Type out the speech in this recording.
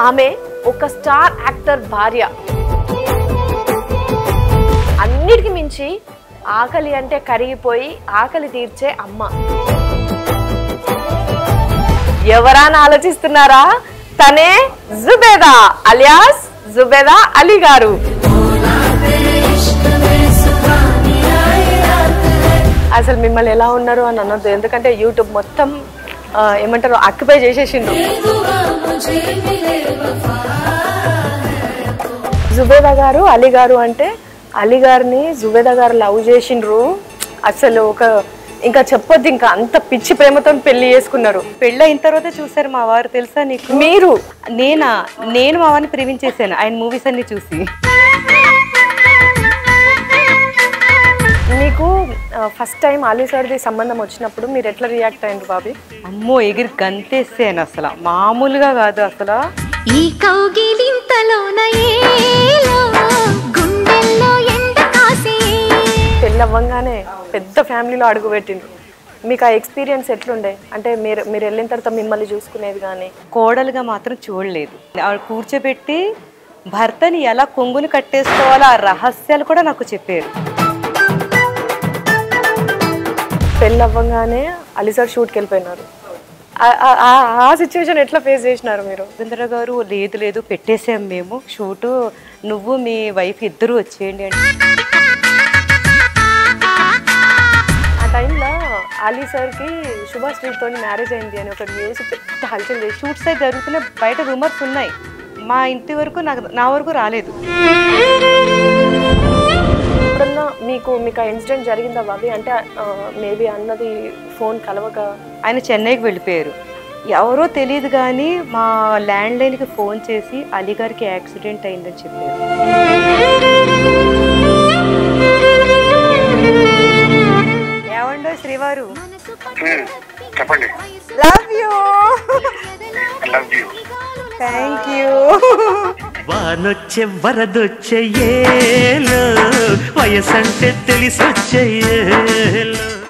ఆమె ఒక star actor భార్య. అన్నిటికి మించి ఆకలి అంటే కరిగిపోయి ఆకలి తీర్చే అమ్మ. ఎవరా అని ఆలోచిస్తున్నారా? తనే జుబేదా అలియాస్ జుబేదా అలీ గారు. అసలు మిమ్మల్ని ఎలా ఉన్నారు అని అనొద్దు, ఎందుకంటే యూట్యూబ్ మొత్తం ఏమంటారు ఆక్యుపై చేసేసిండు. జుబేదా గారు అలీ గారు అంటే అలీ గారిని జుబేదా గారు లవ్ చేసిండ్రు. అసలు ఇంకా చెప్పొద్దు, ఇంకా అంత పిచ్చి ప్రేమతో పెళ్లి చేసుకున్నారు. పెళ్ళి అయిన తర్వాత చూసారు మా వారు, తెలుసా నీకు? మీరు నేను మా వారిని ప్రేమించేసాను ఆయన మూవీస్ అన్ని చూసి. మీకు ఫస్ట్ టైం అలీ సార్ది సంబంధం వచ్చినప్పుడు మీరు ఎట్లా రియాక్ట్ అయ్యారు బాబీ? అమ్మో ఎగిరి గంతేసాను, అసలు మామూలుగా కాదు అసలు. ఈ పెళ్ళవ్వంగానే పెద్ద ఫ్యామిలీలో అడుగు పెట్టిండ్రు. మీకు ఆ ఎక్స్పీరియన్స్ ఎట్లుండే? అంటే మీరు వెళ్ళిన తర్వాత మిమ్మల్ని చూసుకునేది కానీ? కోడలుగా మాత్రం చూడలేదు. ఆవిడ కూర్చోబెట్టి భర్తని ఎలా కొంగుని కట్టేసుకోవాలో ఆ రహస్యాలు కూడా నాకు చెప్పారు. పెళ్ళవ్వంగానే అలీ సార్ షూట్కి వెళ్ళిపోయినారు. ఆ సిచ్యువేషన్ ఎట్లా ఫేస్ చేసినారు మీరు? రవీంద్ర గారు లేదు పెట్టేసాం మేము షూటు, నువ్వు మీ వైఫ్ ఇద్దరు వచ్చేయండి అంటే. ఆ టైంలో అలీ సార్కి శుభాశ్రీతో మ్యారేజ్ అయింది అని ఒక న్యూస్ పెద్ద హల్చల్ చేసి షూట్స్ అయితే జరుగుతున్న బయట రూమర్స్ ఉన్నాయి. మా ఇంటి వరకు నా వరకు రాలేదు. ఎప్పుడన్నా మీకు ఆ ఇన్సిడెంట్ జరిగిందా బాబీ? అంటే మేబీ అన్నది ఫోన్ కలవక ఆయన చెన్నైకి వెళ్ళిపోయారు. ఎవరో తెలియదు కానీ మా ల్యాండ్ లైన్కి ఫోన్ చేసి అలీ గారికి యాక్సిడెంట్ అయిందని చెప్పారు. ఏమండో శ్రీవారు, చెప్పండి. Love you. Love you. Thank you. వానొచ్చే వరదొచ్చే ఏలో వయసంటే తెలిసొచ్చే ఏలో.